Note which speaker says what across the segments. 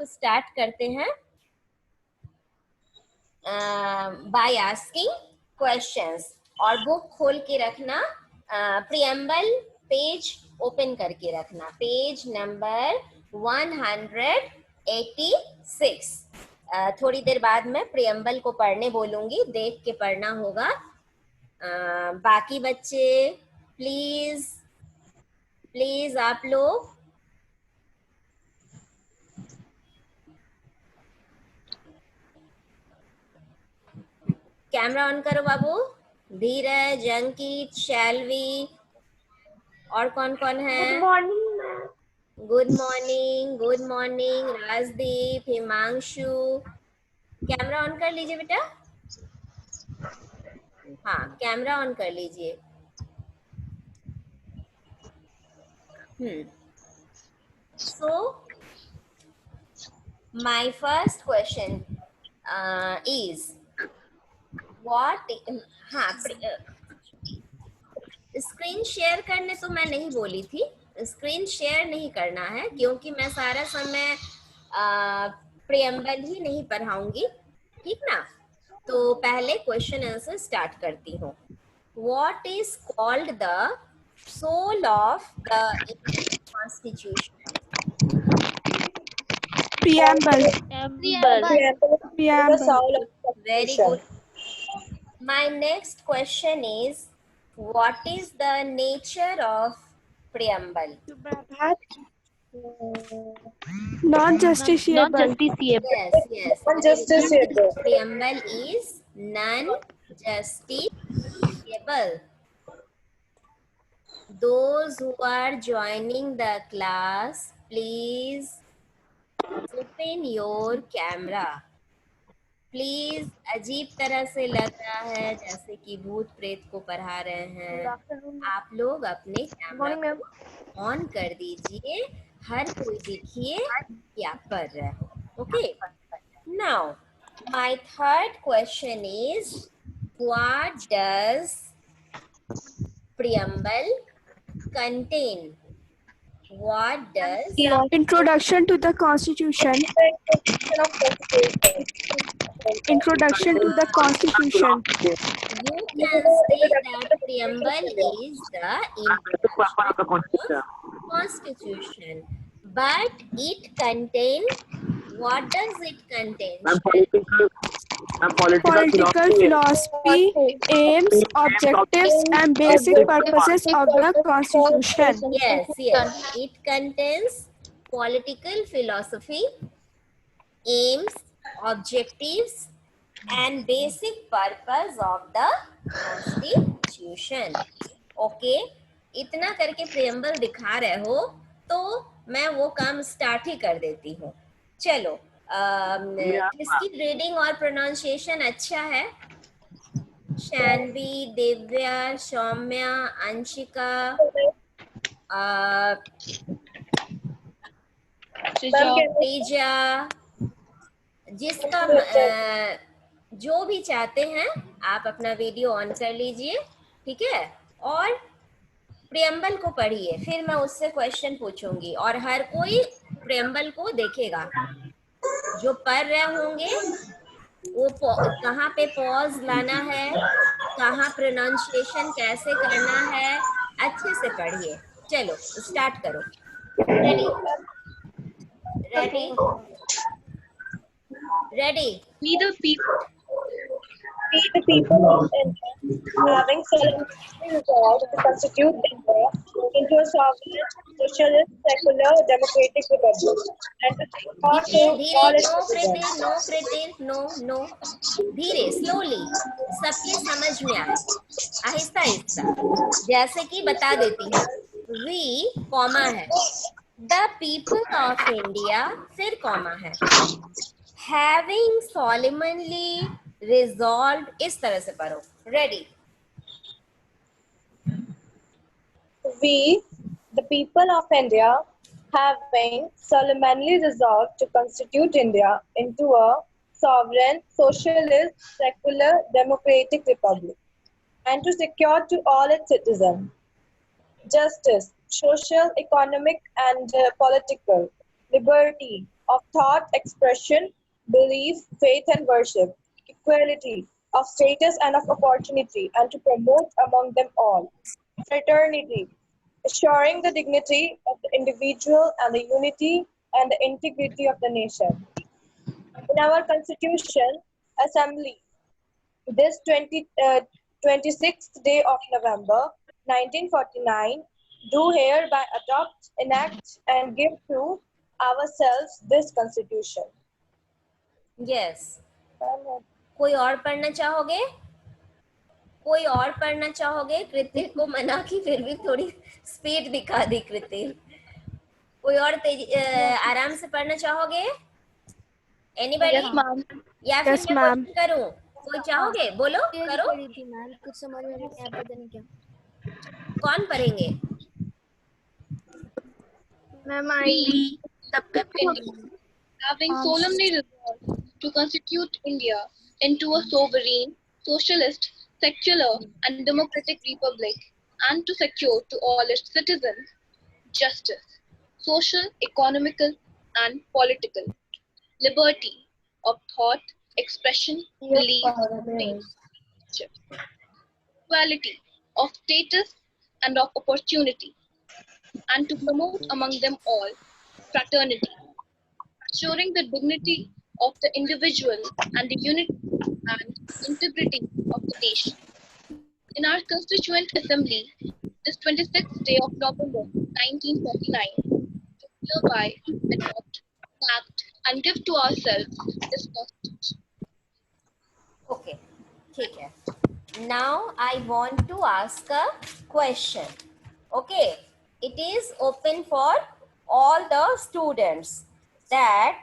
Speaker 1: Start करते हैं by asking questions, और बुक खोल के रखना, प्रियम्बल पेज ओपन करके रखना, पेज नंबर 186। थोड़ी देर बाद मैं प्रियम्बल को पढ़ने बोलूंगी, देख के पढ़ना होगा। बाकी बच्चे प्लीज प्लीज आप लोग कैमरा ऑन करो बाबू। धीरज, अंकित, शैलवी और कौन कौन है?
Speaker 2: Good morning ma'am.
Speaker 1: Good morning, good morning Rajdeep, Himanshu. Camera on कर लीजिए बेटा। हाँ, कैमरा ऑन कर लीजिए। So my first question is what? हाँ, स्क्रीन शेयर करने तो मैं नहीं बोली थी, स्क्रीन शेयर नहीं करना है, क्योंकि मैं सारा समय प्रियम्बल ही नहीं पढ़ाऊंगी, ठीक ना। तो पहले क्वेश्चन आंसर स्टार्ट करती हूँ। What is called the soul of the Indian Constitution?
Speaker 3: Preamble.
Speaker 2: Preamble.
Speaker 1: Very good. My next question is, what is the nature of preamble?
Speaker 3: Non-justiciable.
Speaker 1: Yes, yes.
Speaker 2: Non-justiciable.
Speaker 1: Preamble is non-justiciable. Those who are joining the class, please open your camera. Please, अजीब तरह से लग रहा है जैसे कि भूत प्रेत को पढ़ा रहे हैं। आप लोग अपने कैमरा को ऑन कर दीजिए, हर कोई देखिए कि आप पढ़ रहे हो। Okay, now my third question is, what does preamble contain? What does
Speaker 3: Introduction to the Constitution. Introduction to the Constitution.
Speaker 1: you can say that preamble is the introduction of Constitution, but it contain, what does it contain?
Speaker 3: Political philosophy, aims, objectives, and basic purposes of the Constitution.
Speaker 1: Yes, yes, it contains political philosophy, aims, objectives, and basic purpose of the Constitution. Okay, इतना करके preamble दिखा रहे हो तो मैं वो काम start ही कर देती हूँ। चलो, किसकी रीडिंग और प्रोनाउंसिएशन अच्छा है? शानवी, दिव्या, सौम्या, अंशिका, तेजा, जिसका जो भी चाहते हैं आप अपना वीडियो ऑन कर लीजिए, ठीक है, और प्रियम्बल को पढ़िए, फिर मैं उससे क्वेश्चन पूछूंगी और हर कोई प्रियम्बल को देखेगा। जो पढ़ रहे होंगे वो कहाँ पे पॉज लाना है, कहाँ प्रोनाउंसिएशन कैसे करना है, अच्छे से पढ़िए। चलो स्टार्ट करो। Ready ready ready.
Speaker 2: We the people of India, having solemnly resolved to constitute India into a sovereign, socialist, secular, democratic republic, and to secure to all its citizens.
Speaker 1: No critic, no no, धीरे, slowly, सबके समझ में आए, आहिस्ता आहिस्ता। जैसे कि बता देती हूँ, वी कॉमा है, द पीपल ऑफ इंडिया, फिर कॉमा है, हैविंग solemnly resolved, इस तरह से पढ़ो। Ready.
Speaker 2: We, the people of India, having solemnly resolved to constitute India into a sovereign, socialist, secular, democratic republic, and to secure to all its citizens justice, social, economic, and political liberty, of thought, expression, belief, faith, and worship, equality of status and of opportunity, and to promote among them all fraternity, assuring the dignity of the individual and the unity and the integrity of the nation. In our Constitution Assembly, this 26th day of November 1949, do hereby adopt, enact, and give to ourselves this Constitution.
Speaker 1: Yes. कोई और पढ़ना चाहोगे? कोई और पढ़ना चाहोगे? कृतिल को मना की, फिर भी थोड़ी स्पीड दिखा दी कृतिल। कोई और आराम से पढ़ना चाहोगे? एनीबॉडी? या फिर मैं क्वेश्चन करूं? कोई चाहोगे? बोलो, करो।
Speaker 4: कुछ समझ में नहीं आया, पता नहीं क्या।
Speaker 1: कौन पढ़ेंगे?
Speaker 4: Ma'am I
Speaker 5: having solemnly resolved to constitute India into a sovereign, socialist, secular, and democratic republic, and to secure to all its citizens justice, social, economical, and political, liberty of thought, expression, belief, faith, equality of status and of opportunity, and to promote among them all fraternity, assuring the dignity of the individual and the unity and integrity of the nation. In our Constituent Assembly, this 26th day of November 1949, to hereby adopt, act, and give to ourselves this Constitution.
Speaker 1: Okay, ठीक है. Now I want to ask a question. Okay, it is open for all the students. That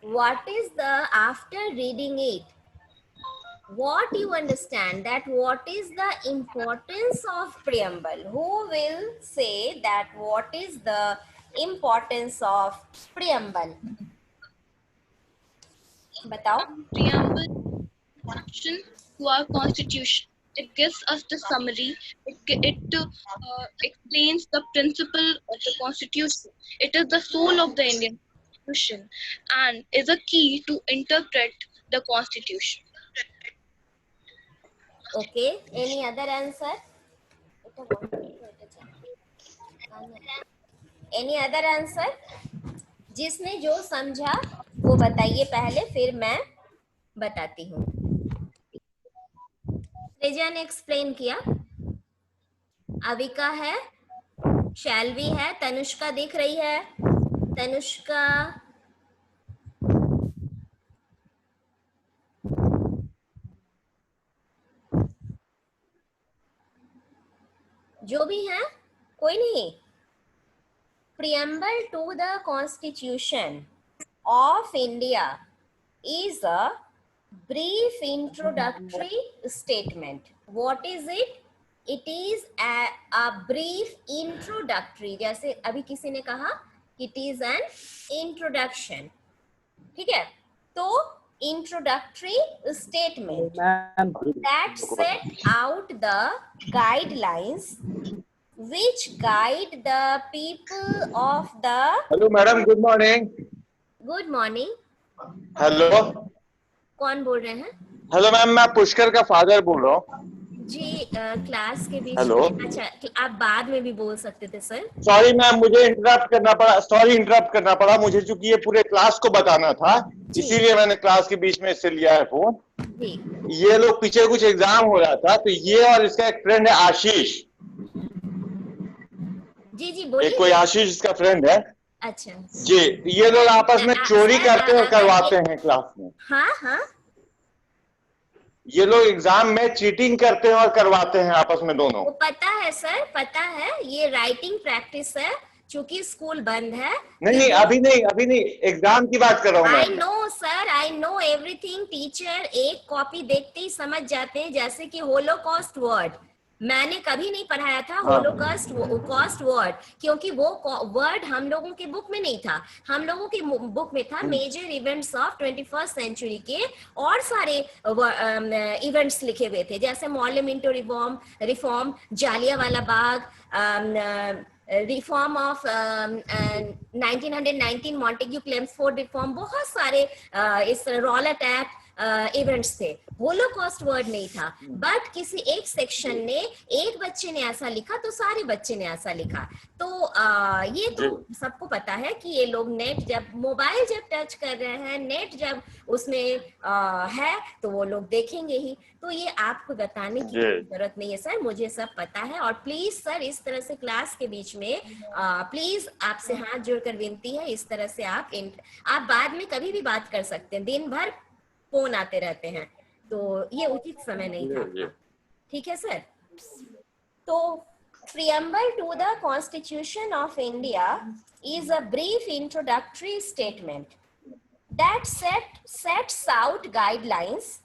Speaker 1: what is the, after reading it, what you understand, that what is the importance of preamble? Who will say that what is the importance of preamble? Batao.
Speaker 5: Preamble introduction to our Constitution. It gives us the summary. It explains the principle of the Constitution. It is the soul of the Indian Constitution and is a key to interpret the Constitution.
Speaker 1: Okay. Any other answer? Any other answer? जिसने जो समझा वो बताइए पहले, फिर मैं बताती हूँ. तेजा ने एक्सप्लेन किया, अविका है, शैलवी है, तनुष्का दिख रही है, तनुष्का, जो भी है, कोई नहीं. Preamble to the Constitution of India is a brief introductory statement. What is it? It is a brief introductory. जैसे अभी किसी ने कहा, it is an introduction. ठीक है? तो introductory statement that set out the guidelines which guide the people of the.
Speaker 6: Hello, madam. Good morning.
Speaker 1: Good morning.
Speaker 6: Hello.
Speaker 1: कौन बोल रहे हैं?
Speaker 6: हेलो मैम, मैं पुष्कर का फादर बोल रहा हूँ.
Speaker 1: जी, क्लास के बीच
Speaker 6: हेलो.
Speaker 1: में. अच्छा, आप बाद में भी बोल सकते थे सर.
Speaker 6: सॉरी मैम, मुझे इंटरप्ट करना पड़ा. मुझे चूंकि ये पूरे क्लास को बताना था, इसीलिए मैंने क्लास के बीच में इससे लिया है फोन. ये लोग पीछे कुछ एग्जाम हो रहा था, तो ये और इसका एक फ्रेंड है आशीष.
Speaker 1: जी बोलिए.
Speaker 6: एक कोई आशीष इसका फ्रेंड है.
Speaker 1: अच्छा
Speaker 6: जी, ये लोग आपस में चोरी करते और करवाते हैं क्लास में.
Speaker 1: हाँ.
Speaker 6: ये लोग एग्जाम में चीटिंग करते हैं और करवाते हैं आपस में दोनों.
Speaker 1: वो पता है सर, पता है. ये राइटिंग प्रैक्टिस है, चूंकि स्कूल बंद है.
Speaker 6: नहीं, अभी नहीं, एग्जाम की बात कर रहा हूँ मैं.
Speaker 1: I know sir, I know everything. Teacher एक कॉपी देखते ही समझ जाते हैं, जैसे कि होलोकॉस्ट वर्ड मैंने कभी नहीं पढ़ाया था. होलोकॉस्ट वर्ड, क्योंकि वो वर्ड हम लोगों के बुक में नहीं था. हम लोगों की बुक में था major events of 21st century के और सारे इवेंट्स लिखे हुए थे, जैसे Morley Minto reform, Jallianwala Bagh, reform of 1919 Montagu Chelmsford reform, बहुत सारे इस रॉलेट एक्ट इवेंट्स थे। होलोकॉस्ट वर्ड नहीं था, बट किसी एक सेक्शन ने, एक बच्चे ने ऐसा लिखा तो सारे बच्चे ने ऐसा लिखा। तो ये तो सबको पता है कि ये लोग नेट जब, मोबाइल जब टच कर रहे हैं, नेट जब उसमें है तो वो लोग देखेंगे ही। तो ये आपको बताने की जरूरत नहीं है सर, मुझे सब पता है। और प्लीज सर, इस तरह से क्लास के बीच में प्लीज आपसे हाथ जोड़कर विनती है, इस तरह से आप बाद में कभी भी बात कर सकते हैं, दिन भर फोन आते रहते हैं, तो ये उचित समय नहीं था। ठीक है सर। तो preamble to the Constitution of India is a brief introductory statement that sets out guidelines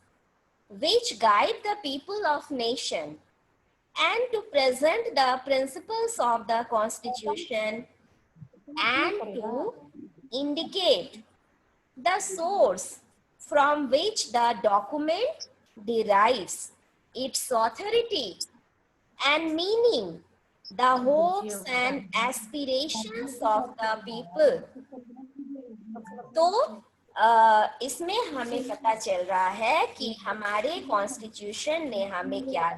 Speaker 1: which guide the people of nation, and to present the principles of the Constitution and to indicate the source from which the document derives its authority and meaning, the hopes and aspirations of the people. तो इसमें हमें पता चल रहा है कि हमारे constitution ने हमें क्या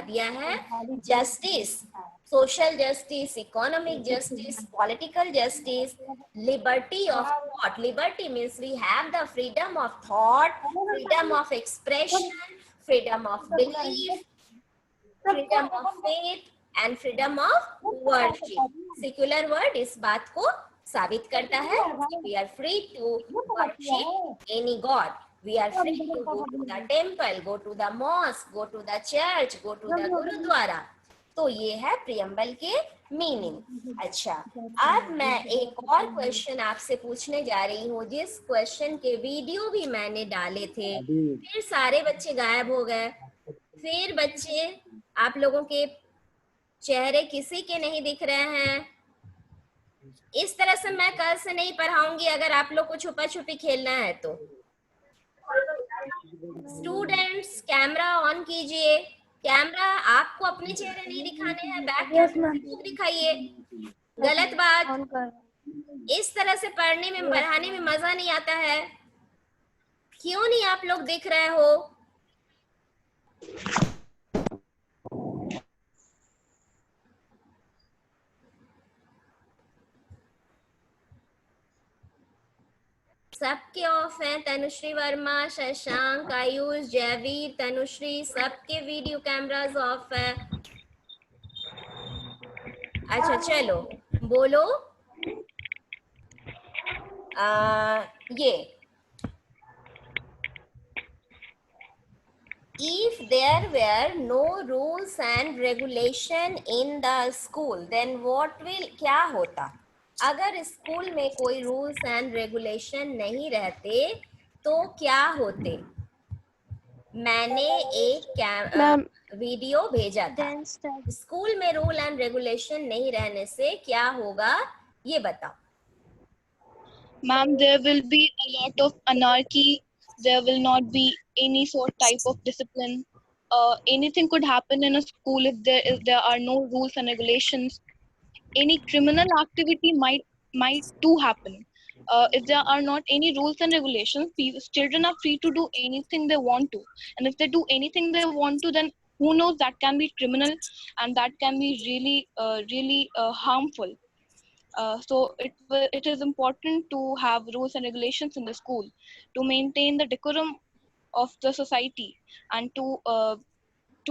Speaker 1: दिया है? Justice, social justice, economic justice, political justice, liberty of thought. Liberty means we have the freedom of thought, freedom of expression, freedom of belief, freedom of faith and freedom of worship. Secular word इस बात को साबित करता है। We are free to worship any god. We are free to go to the temple, go to the mosque, go to the church, go to the gurudwara. तो ये है preamble के मीनिंग। अच्छा, अब मैं एक और क्वेश्चन आपसे पूछने जा रही हूँ, जिस क्वेश्चन के वीडियो भी मैंने डाले थे, फिर सारे बच्चे गायब हो गए। फिर बच्चे, आप लोगों के चेहरे किसी के नहीं दिख रहे हैं। इस तरह से मैं कल से नहीं पढ़ाऊंगी अगर आप लोग को छुपा छुपी खेलना है तो। स्टूडेंट्स, कैमरा ऑन कीजिए। कैमरा आपको अपने चेहरे नहीं दिखाने हैं, बैक कैमरा दिखाइए। गलत बात। इस तरह से पढ़ने में, पढ़ाने में मजा नहीं आता है। क्यों नहीं आप लोग दिख रहे हो? सबके ऑफ हैं। तनुश्री वर्मा, शशांक, आयुष, जयवीर, तनुश्री, सबके वीडियो कैमरास ऑफ है। अच्छा चलो बोलो। ये if there were no rules and regulation in the school, then what will, क्या होता? अगर स्कूल में कोई रूल्स एंड रेगुलेशन नहीं रहते तो क्या होते? मैंने एक वीडियो भेजा था। स्कूल में रूल एंड रेगुलेशन नहीं रहने से क्या होगा, ये बताओ।
Speaker 5: Ma'am, there will be a lot of anarchy. There will not be any sort type of discipline. Anything could happen in a school if there are no rules and regulations. Any criminal activity might too happen. If there are not any rules and regulations, children are free to do anything they want to. And if they do anything they want to, then who knows, that can be criminal and that can be really harmful. So it is important to have rules and regulations in the school to maintain the decorum of the society and to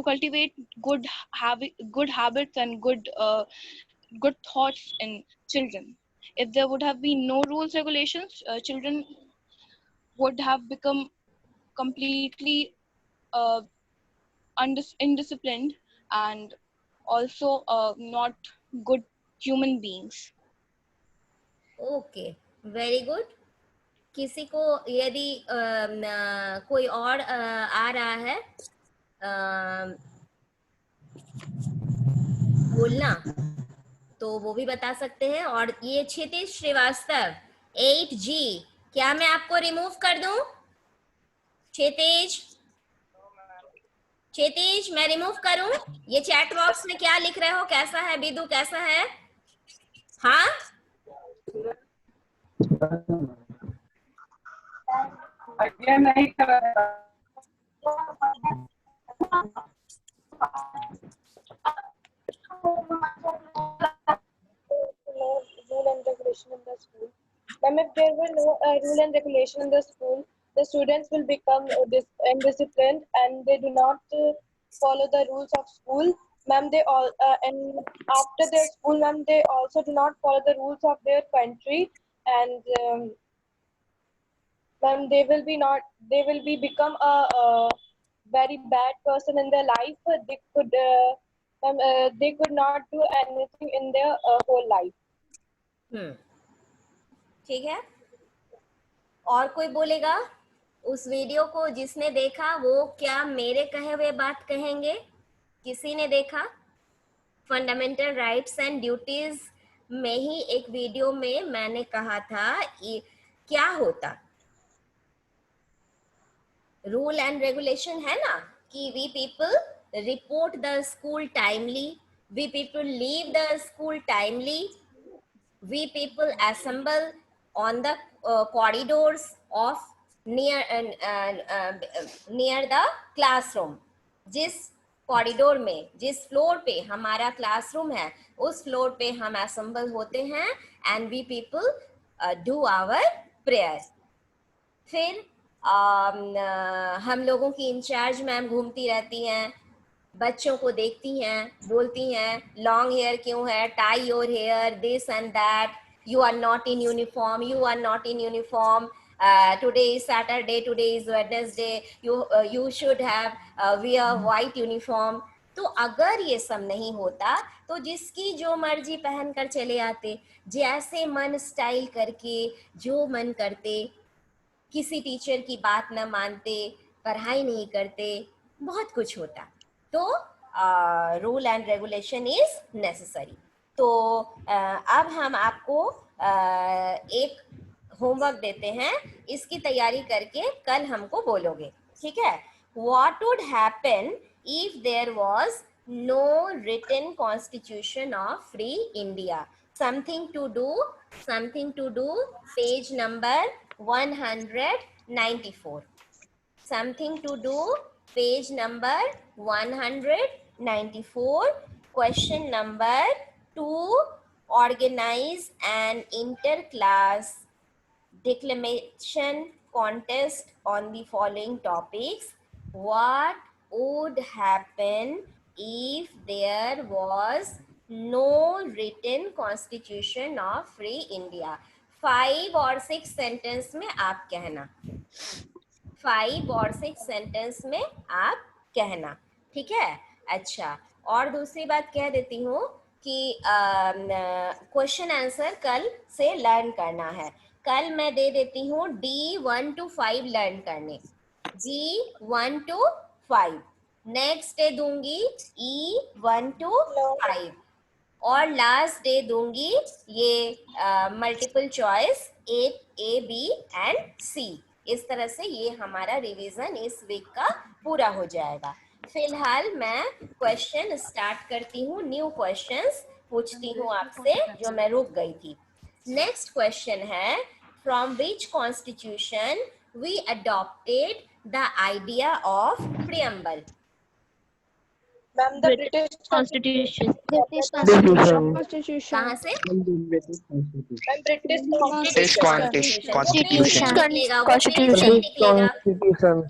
Speaker 5: cultivate good habits and good thoughts in children. If there would have been no rules regulations, children would have become completely indisciplined and also not good human beings.
Speaker 1: Okay, very good. किसी को यदि कोई और आ रहा है बोलना तो वो भी बता सकते हैं। और ये क्षितिज श्रीवास्तव 8G, क्या मैं आपको रिमूव कर दूं? क्षितिज मैं रिमूव करूं? ये चैट बॉक्स में क्या लिख रहे हो? कैसा है बिदु, कैसा है? हाँ,
Speaker 2: नहीं कर rule and regulation in the school. Ma'am, if there were no rule and regulation in the school, the students will become undisciplined and they do not follow the rules of school. Ma'am, they all and after their school, ma'am, they also do not follow the rules of their country, and ma'am, they will be become a very bad person in their life. They could not do anything in their whole life.
Speaker 1: ठीक है, और कोई बोलेगा? उस video को जिसने देखा वो क्या मेरे कहे हुए बात कहेंगे? किसी ने देखा? फंडामेंटल राइट्स एंड ड्यूटीज में ही एक वीडियो में मैंने कहा था क्या होता रूल एंड रेगुलेशन है ना, कि we people report the school timely, we people leave the school timely, we people assemble on the corridors of near the classroom. जिस कॉरिडोर में, जिस फ्लोर पे हमारा क्लासरूम है, उस फ्लोर पे हम असेंबल होते हैं and we people do our prayer. फिर हम लोगों की इंचार्ज मैम घूमती रहती हैं, बच्चों को देखती हैं, बोलती हैं लॉन्ग हेयर क्यों है, tie your hair, this and that, you are not in uniform, you are not in uniform, today is Saturday, today is Wednesday, you should have wear white uniform. तो अगर ये सब नहीं होता तो जिसकी जो मर्जी पहन कर चले आते, जैसे मन स्टाइल करके जो मन करते, किसी टीचर की बात न मानते, पढ़ाई नहीं करते, बहुत कुछ होता. तो rule and regulation is necessary. तो अब हम आपको एक होमवर्क देते हैं, इसकी तैयारी करके कल हमको बोलोगे, ठीक है? What would happen if there was no written constitution of free India? Something to do, page number 194. Something to do, page number 194. Question number 2, organize an inter-class declamation contest on the following topics. What would happen if there was no written constitution of free India? 5 और 6 sentence में आप कहना, 5 और 6 sentence में आप कहना, ठीक है? अच्छा, और दूसरी बात कह देती हूँ कि क्वेश्चन आंसर कल से लर्न करना है. कल मैं दे देती हूँ D1 to 5 लर्न करने, D1 to 5. नेक्स्ट डे दूंगी E1 to 5 और लास्ट डे दूंगी ये multiple choice A, B and C. इस तरह से ये हमारा रिवीजन इस वीक का पूरा हो जाएगा. फिलहाल मैं क्वेश्चन स्टार्ट करती हूँ, न्यू क्वेश्चंस पूछती हूँ आपसे जो मैं रुक गई थी. नेक्स्ट क्वेश्चन है, from which constitution we adopted the idea of preamble?
Speaker 2: Ma'am, the British
Speaker 4: constitution.
Speaker 1: कहाँ से?
Speaker 7: Constitution.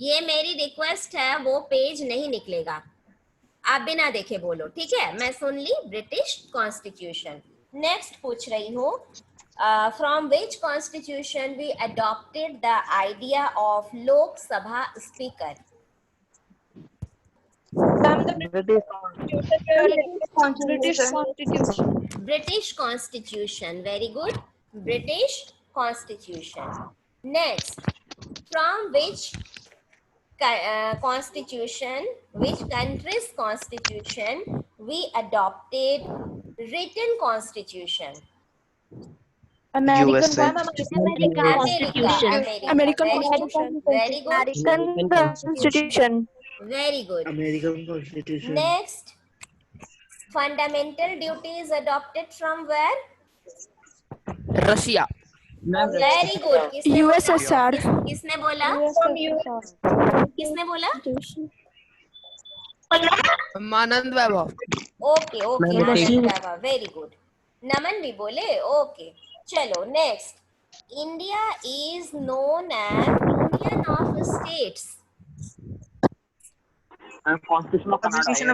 Speaker 1: ये मेरी रिक्वेस्ट है, वो पेज नहीं निकलेगा, आप बिना देखे बोलो, ठीक है? मैं सुन ली ब्रिटिश कॉन्स्टिट्यूशन. नेक्स्ट पूछ रही हूँ, from which constitution we adopted the idea of Lok Sabha speaker? British Constitution. Very good. British Constitution. Next, from which constitution, which country's constitution we adopted written constitution?
Speaker 3: American
Speaker 1: Constitution.
Speaker 3: American Constitution.
Speaker 1: Very good.
Speaker 3: American Constitution.
Speaker 1: Very good.
Speaker 7: American Constitution.
Speaker 1: Next, fundamental duties adopted from where?
Speaker 3: Russia,
Speaker 1: very good. किसने
Speaker 3: USSR,
Speaker 1: किसने बोला? किसने बोला?
Speaker 3: मानंद Vaibhav,
Speaker 1: okay okay, very good. Naman भी बोले, okay. चलो next, India is known as union of states.
Speaker 7: Constitution of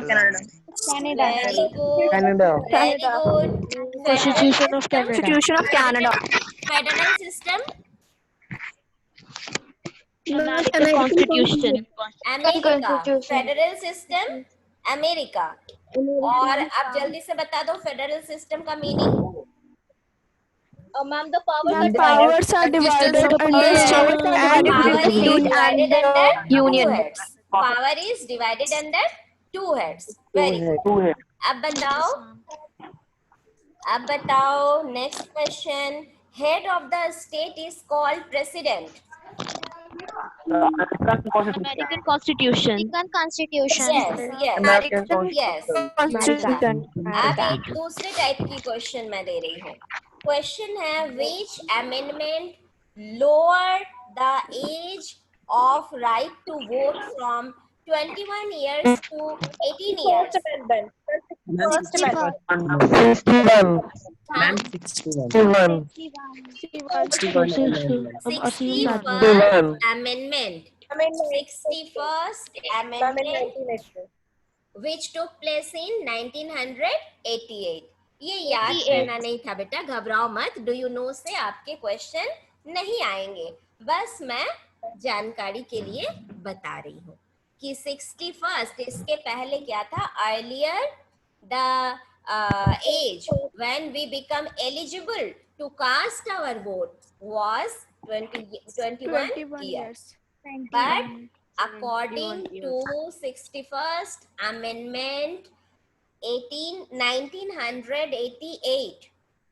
Speaker 7: Canada.
Speaker 1: Very good,
Speaker 7: Canada.
Speaker 1: Very good.
Speaker 4: Constitution of Canada.
Speaker 3: Constitution of Canada,
Speaker 1: federal system,
Speaker 4: American Constitution.
Speaker 1: America. Federal system, America. और अब जल्दी से बता दो federal system का meaning.
Speaker 2: Ma'am, the powers
Speaker 3: the
Speaker 2: are
Speaker 3: powers are divided under state and
Speaker 1: Power is
Speaker 3: union.
Speaker 1: divided under
Speaker 4: Union.
Speaker 1: two heads. Power is divided under two heads. Very good. अब बताओ next question. Head of the state is called president.
Speaker 4: American Constitution.
Speaker 1: Yes, yes,
Speaker 7: American
Speaker 1: yes.
Speaker 3: Constitution.
Speaker 1: अब एक दूसरे type की question मैं दे रही हूँ। Question है which amendment lowered the age of right to vote from 21 years to 18 years?
Speaker 2: First Amendment. First Amendment.
Speaker 1: 61st Amendment. 61st Amendment,
Speaker 2: 1980.
Speaker 1: which took place in 1988. ये याद करना नहीं था बेटा, घबराओ मत। डू यू नो से आपके क्वेश्चन नहीं आएंगे, बस मैं जानकारी के लिए बता रही हूँ कि 61st, इसके पहले क्या था? Earlier the age when we become eligible to cast our vote was 21 years. But according to 61st Amendment 1988,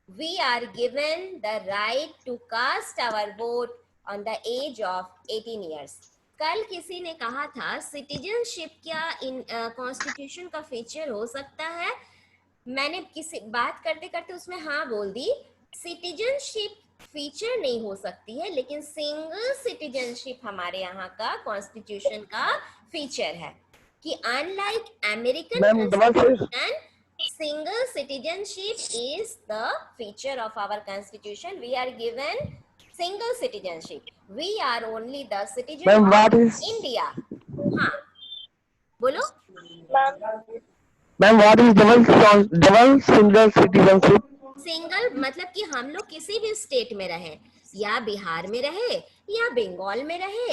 Speaker 1: we are given the right to cast our vote on the age of 18 years. कल किसी ने कहा था citizenship क्या in constitution का feature हो सकता है? मैंने किसी बात करते करते उसमें हाँ बोल दी। सिटीजनशिप फीचर नहीं हो सकती है, लेकिन सिंगल सिटीजनशिप हमारे यहाँ का कॉन्स्टिट्यूशन का फीचर है कि unlike American constitution, single citizenship is the feature of our constitution. We are given single citizenship. We are only the citizen of India. हाँ, बोलो।
Speaker 7: Ma'am, what is double single citizenship?
Speaker 1: Single मतलब कि हम लोग किसी भी स्टेट में रहे, या बिहार में रहे, या बंगाल में रहे,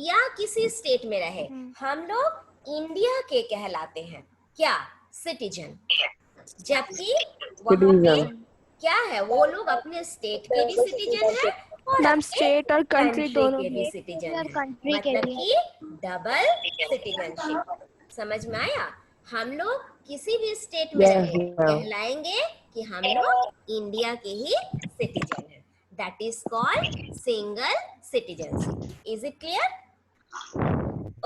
Speaker 1: या किसी स्टेट में रहे, हम लोग इंडिया के कहलाते हैं। क्या? सिटीजन। जबकि वहाँ पे क्या है, वो लोग अपने स्टेट के भी सिटीजन है और
Speaker 3: मैम स्टेट और कंट्री दोनों
Speaker 1: के भी सिटीजन है, मतलब कि डबल सिटीजनशिप। समझ में आया? हम लोग किसी भी स्टेट में रहे कहलाएंगे कि हम लोग इंडिया के ही सिटीजन हैं। That is called single citizenship. Is it clear?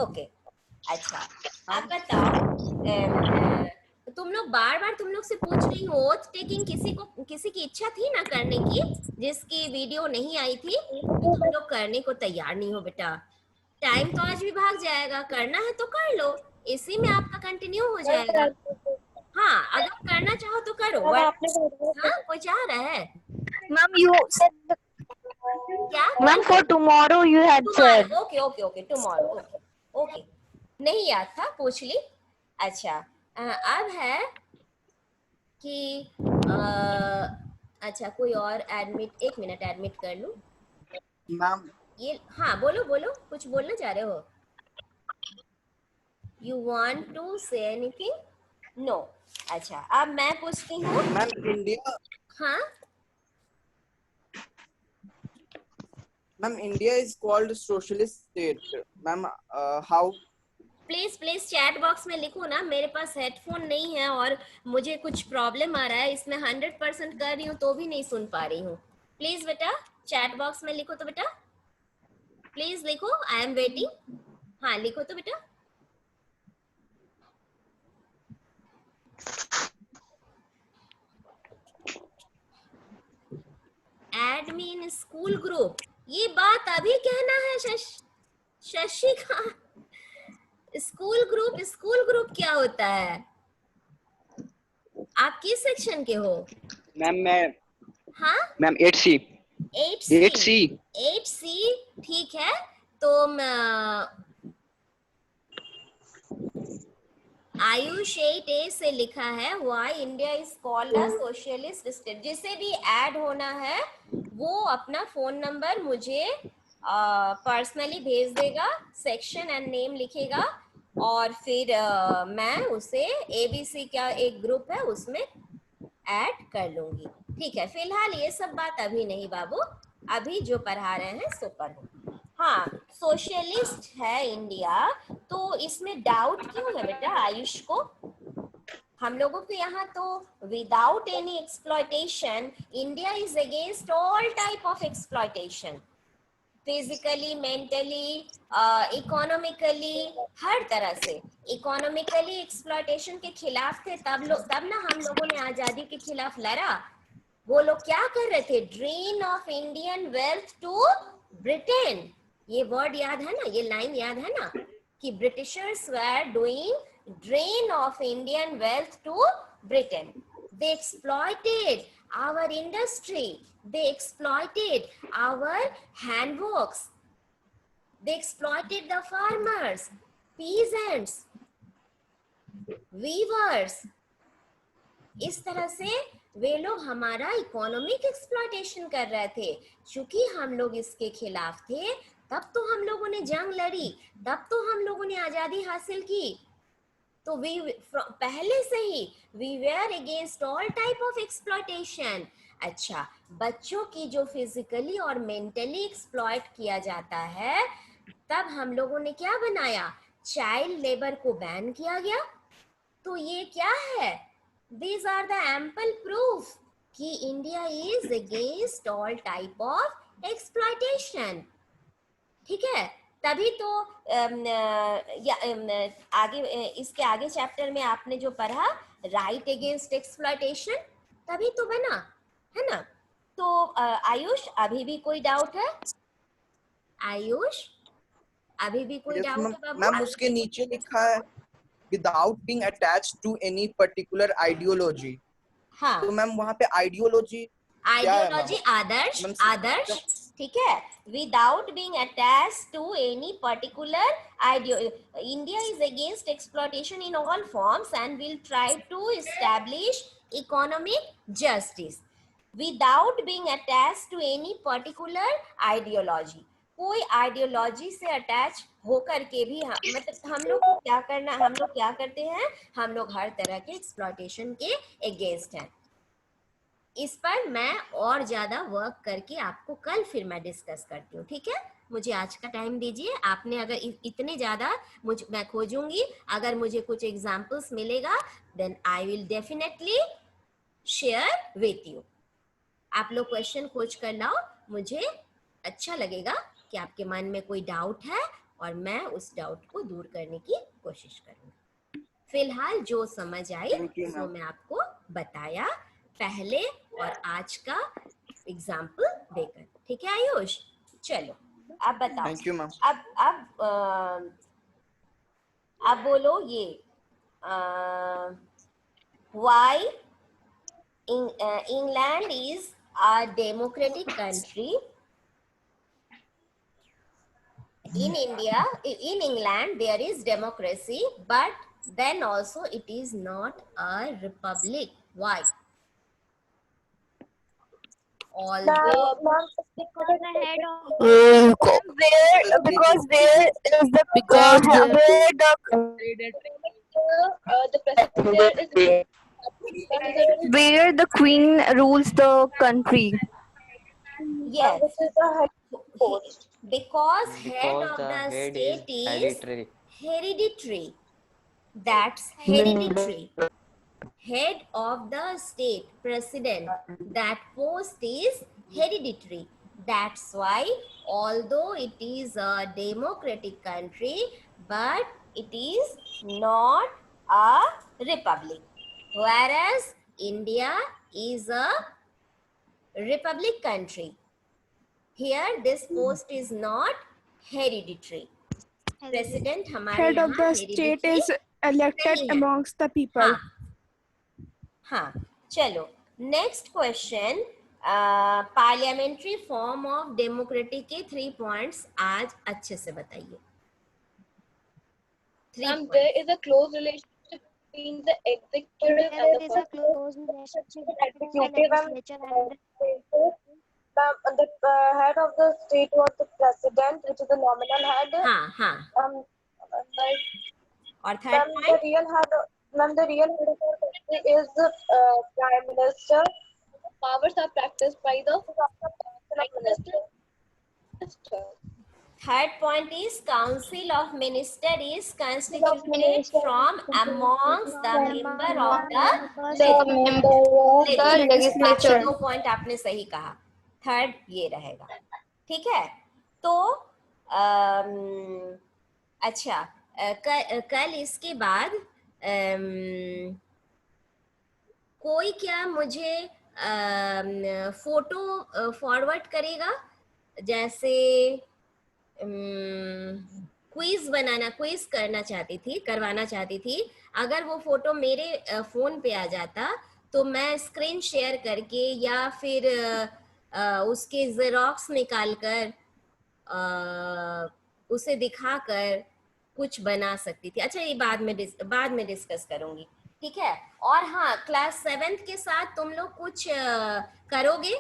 Speaker 1: Okay, अच्छा अब बताओ, तुम लोग बार बार तुम लोग से पूछ रही हूँ, ओथ टेकिंग किसी की इच्छा थी ना करने की, जिसकी वीडियो नहीं आई थी, तो तुम लोग करने को तैयार नहीं हो बेटा। टाइम तो आज भी भाग जाएगा, करना है तो कर लो, इसी में आपका कंटिन्यू हो जाएगा। हाँ, अगर करना चाहो तो करो। हाँ, कोई चाह रहा है?
Speaker 4: Ma'am, you said
Speaker 1: क्या?
Speaker 4: Ma'am, for tomorrow you had said.
Speaker 1: Okay tomorrow. Okay, नहीं याद था, पूछ ली। अच्छा, अब है कि अच्छा कोई और एडमिट, एक मिनट एडमिट कर लूं।
Speaker 8: मैम
Speaker 1: ये हाँ, बोलो कुछ बोलना चाह रहे हो? You want to say anything? No. अच्छा, अब मैं पूछती हूँ।
Speaker 8: मैम इंडिया,
Speaker 1: हाँ
Speaker 8: ma'am India is called socialist state. Ma'am how?
Speaker 1: Please chat box में लिखो ना, मेरे पास हेडफोन नहीं है और मुझे कुछ प्रॉब्लम आ रहा है, इसमें 100% कर रही हूँ तो भी नहीं सुन पा रही हूँ। प्लीज बेटा चैट बॉक्स में लिखो तो बेटा, प्लीज लिखो, आई एम वेटिंग। हाँ लिखो तो बेटा। add me in school group. ये बात अभी कहना है शशि का। स्कूल ग्रुप क्या होता है? आप किस सेक्शन के हो?
Speaker 9: मैम
Speaker 1: हाँ
Speaker 9: मैम 8C
Speaker 1: 8C ठीक है। तो आयुष 8A से लिखा है why India is called a socialist state. जिसे भी ऐड होना है वो अपना फोन नंबर मुझे पर्सनली भेज देगा, सेक्शन एंड नेम लिखेगा और फिर मैं उसे ABC का एक ग्रुप है उसमें ऐड कर लूंगी। ठीक है, फिलहाल ये सब बात अभी नहीं बाबू, अभी जो पढ़ा रहे हैं सो पढ़ो। हाँ, सोशलिस्ट है इंडिया, तो इसमें डाउट क्यों है बेटा आयुष को? हम लोगों के यहाँ तो without any exploitation, India is against all type of exploitation, physically, mentally, economically, हर तरह से। इकोनॉमिकली एक्सप्लॉयटेशन के खिलाफ थे तब ना हम लोगों ने आजादी के खिलाफ लड़ा। वो लोग क्या कर रहे थे? Drain of Indian wealth to Britain. ये वर्ड याद है ना, ये लाइन याद है ना कि Britishers were doing drain of Indian wealth to Britain. They exploited our industry. They exploited our handworks. They exploited the farmers, peasants, weavers. इस तरह से वे लोग हमारा इकोनॉमिक एक्सप्लॉयटेशन कर रहे थे। चूंकि हम लोग इसके खिलाफ थे तब तो हम लोगों ने जंग लड़ी, तब तो हम लोगों ने आजादी हासिल की। तो पहले से ही we were against all type of exploitation। अच्छा, बच्चों की जो फिजिकली और मेंटली एक्सप्लॉइट किया जाता है, तब हम लोगों ने क्या बनाया? चाइल्ड लेबर को बैन किया गया। तो ये क्या है? These are the ample proof कि India is against all type of exploitation। ठीक है, तभी तो आगे इसके आगे चैप्टर में आपने जो पढ़ा राइट अगेंस्ट एक्सप्लॉयटेशन, तभी तो बना है ना। तो आयुष अभी भी कोई डाउट है? आयुष अभी भी कोई डाउट है बाबू?
Speaker 8: मैम उसके नीचे लिखा है without being attached to any particular ideology.
Speaker 1: हाँ,
Speaker 8: तो मैम वहाँ पे आइडियोलॉजी
Speaker 1: आदर्श ठीक है। Without being attached to any particular India is against exploitation in all forms and will try to establish economic justice without being attached to any particular ideology. कोई ideology से attach होकर के भी मतलब हम लोग को क्या करना, हम लोग क्या करते हैं? हम लोग हर तरह के एक्सप्लॉयटेशन के अगेंस्ट हैं। इस पर मैं और ज्यादा वर्क करके आपको कल फिर मैं डिस्कस करती हूँ। ठीक है, मुझे आज का टाइम दीजिए। आपने अगर इतने ज्यादा मैं खोजूंगी, अगर मुझे कुछ एग्जांपल्स मिलेगा then I will definitely share with you. आप लोग क्वेश्चन खोज कर लाओ, मुझे अच्छा लगेगा कि आपके मन में कोई डाउट है और मैं उस डाउट को दूर करने की कोशिश करूंगी। फिलहाल जो समझ आई वो मैं आपको बताया पहले और आज का एग्जाम्पल देकर। ठीक है आयुष, चलो अब बताओ।
Speaker 8: Thank you ma'am.
Speaker 1: अब बोलो ये why England is a democratic country. In India, in England, there is democracy, but then also it is not a republic. Why? Although
Speaker 4: Because the head of
Speaker 3: Because there is the
Speaker 2: the president is
Speaker 3: where the queen rules the country.
Speaker 1: yes,
Speaker 2: this is the head post.
Speaker 1: because head of the state is hereditary. That's hereditary. Head of the state, president, that post is hereditary. That's why although it is a democratic country, but it is not a republic. Whereas India is a Republic country. Here this post is not hereditary. President हमारे
Speaker 3: Head of
Speaker 1: यहाँ
Speaker 3: the state
Speaker 1: hereditary
Speaker 3: is elected
Speaker 1: नहीं है.
Speaker 3: amongst the people.
Speaker 1: हाँ हाँ, चलो next question. Parliamentary form of democratic के 3 points आज अच्छे से बताइए.
Speaker 2: There is a close relationship between the executive and the the head of the state was the president, which is the nominal head.
Speaker 1: हाँ हाँ. और
Speaker 2: The
Speaker 1: third point.
Speaker 2: the real head of the country is the prime minister. Powers are practiced by the minister.
Speaker 1: Third point is Council of Minister is constituted from amongst the member of the legislature. 2 point आपने सही कहा. Third ये रहेगा. ठीक है. तो अच्छा, कल इसके बाद कोई क्या मुझे फोटो फॉरवर्ड करेगा? जैसे क्विज करवाना चाहती थी. अगर वो फोटो मेरे फोन पे आ जाता तो मैं स्क्रीन शेयर करके या फिर उसके जेरोक्स निकाल कर उसे दिखाकर कुछ बना सकती थी. अच्छा, ये बाद में डिस्कस करूंगी. ठीक है. और हाँ, क्लास 7th के साथ तुम लोग कुछ करोगे?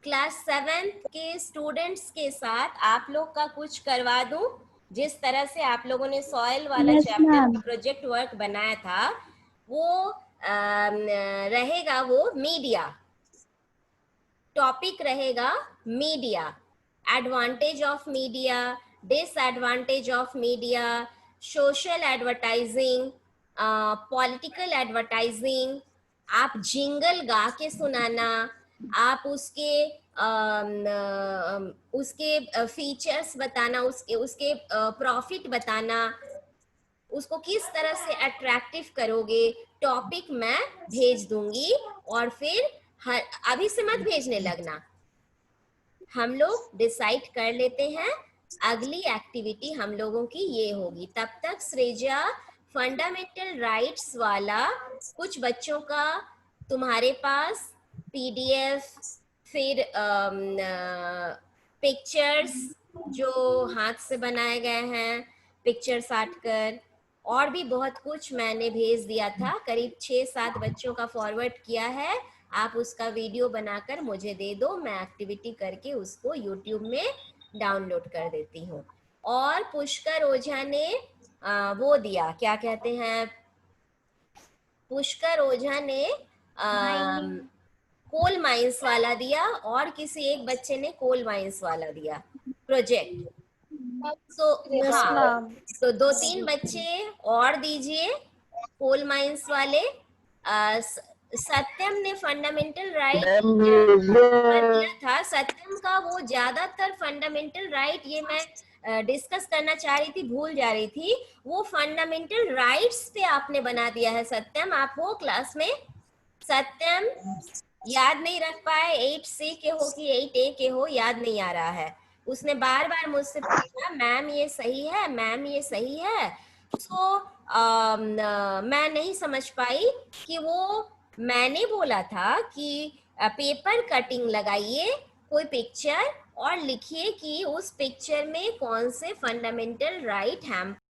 Speaker 1: क्लास 7th के स्टूडेंट्स के साथ आप लोग का कुछ करवा दूं? जिस तरह से आप लोगों ने सॉइल वाला चैप्टर प्रोजेक्ट वर्क बनाया था, वो रहेगा वो मीडिया. टॉपिक रहेगा media. Advantage of media, disadvantage of media, social advertising, political advertising. आप जिंगल गा के सुनाना, आप उसके फीचर्स बताना, उसके प्रॉफिट बताना, उसको किस तरह से अट्रैक्टिव करोगे. टॉपिक मैं भेज दूंगी और फिर अभी से मत भेजने लगना. हम लोग डिसाइड कर लेते हैं अगली एक्टिविटी हम लोगों की ये होगी. तब तक सृजा फंडामेंटल राइट्स वाला कुछ बच्चों का तुम्हारे पास PDF, फिर पिक्चर्स जो हाथ से बनाए गए हैं, पिक्चर्स आर्ट कर, और भी बहुत कुछ मैंने भेज दिया था. करीब 6-7 बच्चों का फॉरवर्ड किया है. आप उसका वीडियो बनाकर मुझे दे दो, मैं एक्टिविटी करके उसको YouTube में डाउनलोड कर देती हूँ. और पुष्कर ओझा ने वो दिया, क्या कहते हैं, पुष्कर ओझा ने कोल माइंस वाला दिया और किसी एक बच्चे ने कोल माइंस वाला दिया प्रोजेक्ट. तो हाँ, तो 2-3 बच्चे और दीजिए कोल माइंस वाले. सत्यम ने फंडामेंटल राइट दिया था. सत्यम का वो ज्यादातर फंडामेंटल राइट, ये मैं डिस्कस करना चाह रही थी, भूल जा रही थी. वो फंडामेंटल राइट्स पे आपने बना दिया है. सत्यम, आप हो क्लास में? सत्यम याद नहीं रख पाए 8C के हो कि 8A के हो, याद नहीं आ रहा है. उसने बार बार मुझसे पूछा, मैम ये सही है, मैम ये सही है. तो मैं नहीं समझ पाई कि वो मैंने बोला था कि पेपर कटिंग लगाइए कोई पिक्चर और लिखिए कि उस पिक्चर में कौन से फंडामेंटल राइट हम